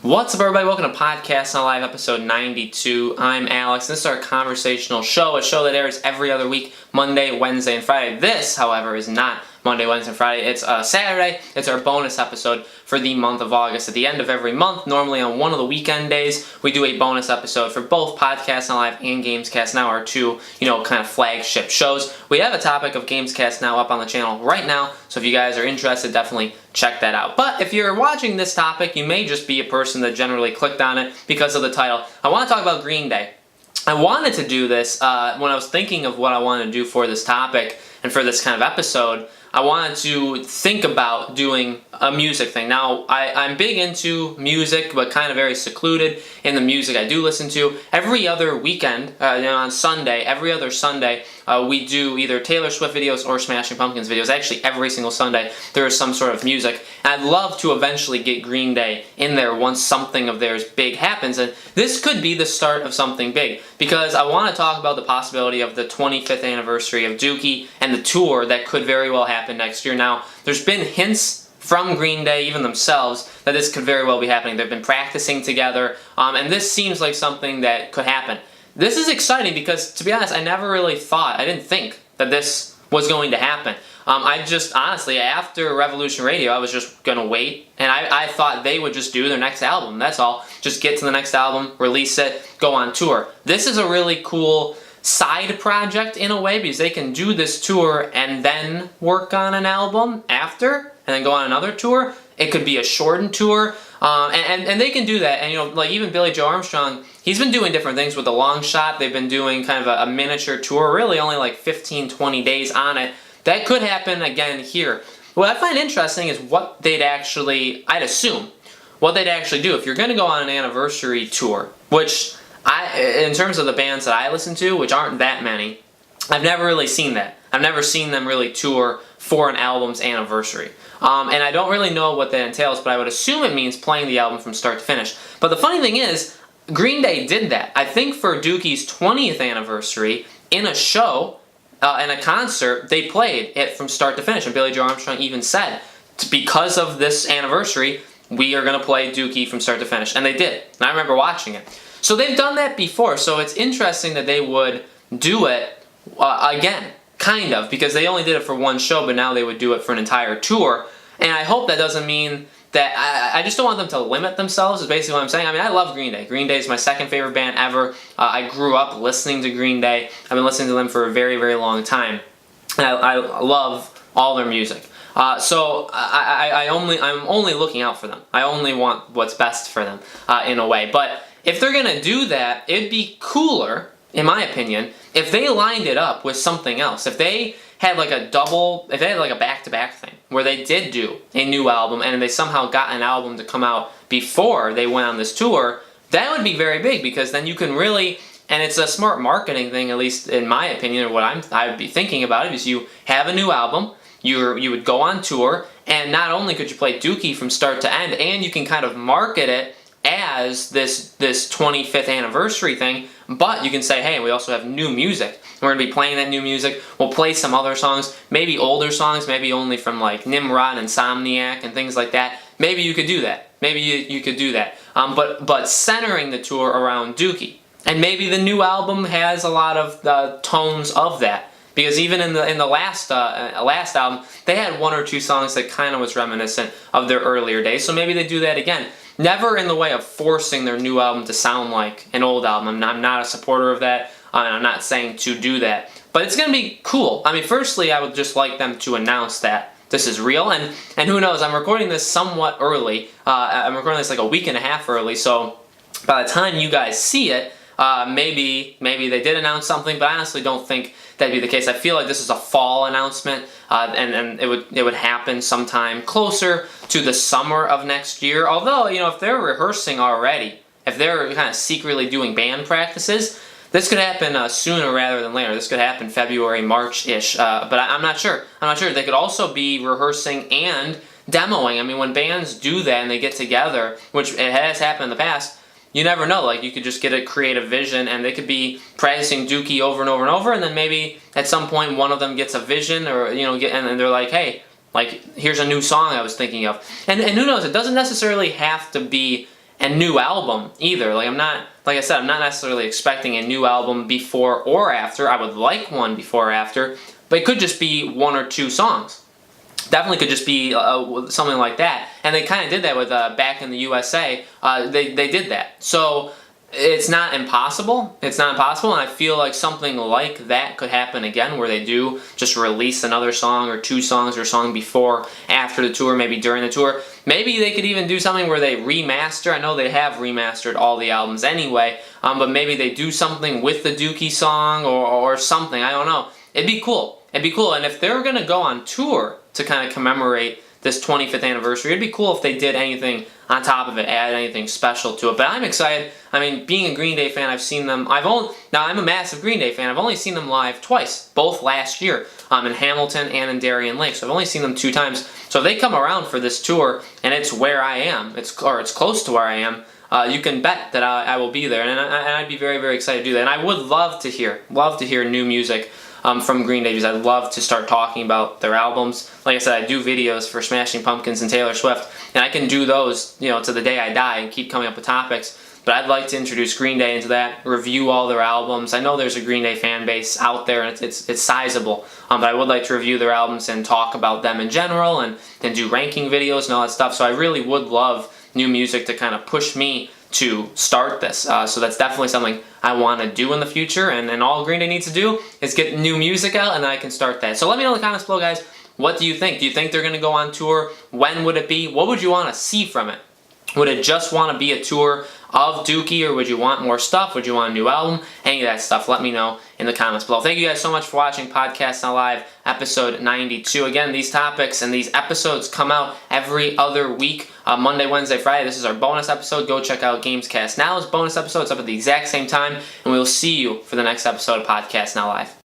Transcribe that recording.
What's up, everybody? Welcome to Podcast Not Live, episode 92. I'm Alex. This is our conversational show, a show that airs every other week, Monday, Wednesday, and Friday. This, however, is not Monday, Wednesday, and Friday. It's Saturday. It's our bonus episode for the month of August. At the end of every month, normally on one of the weekend days, we do a bonus episode for both Podcast Not Live and Gamescast Now, our two, kind of flagship shows. We have a topic of Gamescast Now up on the channel right now, so if you guys are interested, definitely check that out. But if you're watching this topic, you may just be a person that generally clicked on it because of the title. I want to talk about Green Day. I wanted to do this when I was thinking of what I wanted to do for this topic and for this kind of episode. I wanted to think about doing a music thing. Now, I'm big into music, but kind of very secluded in the music I do listen to. Every other weekend, on Sunday, every other Sunday, we do either Taylor Swift videos or Smashing Pumpkins videos. Actually, every single Sunday, there is some sort of music. And I'd love to eventually get Green Day in there once something of theirs big happens. And this could be the start of something big, because I want to talk about the possibility of the 25th anniversary of Dookie and the tour that could very well happen next year. Now, there's been hints from Green Day, even themselves, that this could very well be happening. They've been practicing together, and this seems like something that could happen. This is exciting because, to be honest, I didn't think that this was going to happen. I just, honestly, after Revolution Radio, I was just going to wait, and I thought they would just do their next album, that's all. Just get to the next album, release it, go on tour. This is a really cool side project in a way, because they can do this tour and then work on an album after, and then go on another tour. It could be a shortened tour, and they can do that. And like even Billy Joe Armstrong, he's been doing different things with the Long Shot. They've been doing kind of a miniature tour, really only like 15-20 days on it. That could happen again here. What I find interesting is what I'd assume what they'd actually do if you're going to go on an anniversary tour, which in terms of the bands that I listen to, which aren't that many, I've never really seen that. I've never seen them really tour for an album's anniversary. And I don't really know what that entails, but I would assume it means playing the album from start to finish. But the funny thing is, Green Day did that. I think for Dookie's 20th anniversary, in a show, in a concert, they played it from start to finish. And Billy Joe Armstrong even said, because of this anniversary, we are going to play Dookie from start to finish. And they did. And I remember watching it. So they've done that before, so it's interesting that they would do it again, kind of, because they only did it for one show, but now they would do it for an entire tour. And I hope that doesn't mean that, I just don't want them to limit themselves, is basically what I'm saying. I mean, I love Green Day. Green Day is my second favorite band ever. I grew up listening to Green Day. I've been listening to them for a very, very long time. And I love all their music. So I'm only looking out for them. I only want what's best for them, in a way. But if they're going to do that, it'd be cooler, in my opinion, if they lined it up with something else. If they had like a back-to-back thing, where they did do a new album, and they somehow got an album to come out before they went on this tour, that would be very big, because then you can really, and it's a smart marketing thing, at least in my opinion, or what I would be thinking about it, is you have a new album, you would go on tour, and not only could you play Dookie from start to end, and you can kind of market it as this 25th anniversary thing, but you can say, hey, we also have new music. We're going to be playing that new music. We'll play some other songs, maybe older songs, maybe only from like Nimrod and Insomniac and things like that. Maybe you could do that. Maybe you could do that. But centering the tour around Dookie. And maybe the new album has a lot of the tones of that. Because even in the last album, they had one or two songs that kind of was reminiscent of their earlier days. So maybe they do that again. Never in the way of forcing their new album to sound like an old album. I'm not a supporter of that, and I'm not saying to do that. But it's going to be cool. I mean, firstly, I would just like them to announce that this is real, and who knows, I'm recording this somewhat early. I'm recording this like a week and a half early, so by the time you guys see it, maybe they did announce something, but I honestly don't think that'd be the case. I feel like this is a fall announcement, and it would happen sometime closer to the summer of next year. Although, if they're rehearsing already, if they're kind of secretly doing band practices, this could happen sooner rather than later. This could happen February, March-ish, but I'm not sure. I'm not sure. They could also be rehearsing and demoing. I mean, when bands do that and they get together, which it has happened in the past, you never know. Like, you could just get a creative vision, and they could be practicing Dookie over and over and over, and then maybe at some point one of them gets a vision, or and they're like, hey, like, here's a new song I was thinking of. And who knows? It doesn't necessarily have to be a new album either. Like I said, I'm not necessarily expecting a new album before or after. I would like one before or after, but it could just be 1 or 2 songs. Definitely could just be something like that. And they kind of did that with Back in the USA. They did that. So it's not impossible. It's not impossible, and I feel like something like that could happen again, where they do just release another song or 2 songs or song before, after the tour, maybe during the tour. Maybe they could even do something where they remaster. I know they have remastered all the albums anyway, but maybe they do something with the Dookie song or something. I don't know. It'd be cool. It'd be cool, and if they're going to go on tour to kind of commemorate this 25th anniversary, it'd be cool if they did anything on top of it, add anything special to it. But I'm excited. I mean, being a Green Day fan, I've seen them. Now I'm a massive Green Day fan. I've only seen them live twice, both last year, in Hamilton and in Darien Lake. So I've only seen them 2 times. So if they come around for this tour and it's where I am, it's close to where I am, you can bet that I will be there, and I'd be very, very excited to do that. And I would love to hear new music from Green Day, because I'd love to start talking about their albums. Like I said, I do videos for Smashing Pumpkins and Taylor Swift, and I can do those, to the day I die and keep coming up with topics. But I'd like to introduce Green Day into that, review all their albums. I know there's a Green Day fan base out there, and it's sizable. But I would like to review their albums and talk about them in general, and do ranking videos and all that stuff. So I really would love new music to kind of push me to start this. So that's definitely something I want to do in the future, and all Green Day needs to do is get new music out, and then I can start that. So let me know in the comments below, guys. What do you think? Do you think they're going to go on tour? When would it be? What would you want to see from it? Would it just want to be a tour of Dookie, or would you want more stuff? Would you want a new album? Any of that stuff, let me know in the comments below. Thank you guys so much for watching Podcast Not Live, episode 92. Again, these topics and these episodes come out every other week, Monday, Wednesday, Friday. This is our bonus episode. Go check out Gamescast Now's bonus episode. It's up at the exact same time, and we will see you for the next episode of Podcast Not Live.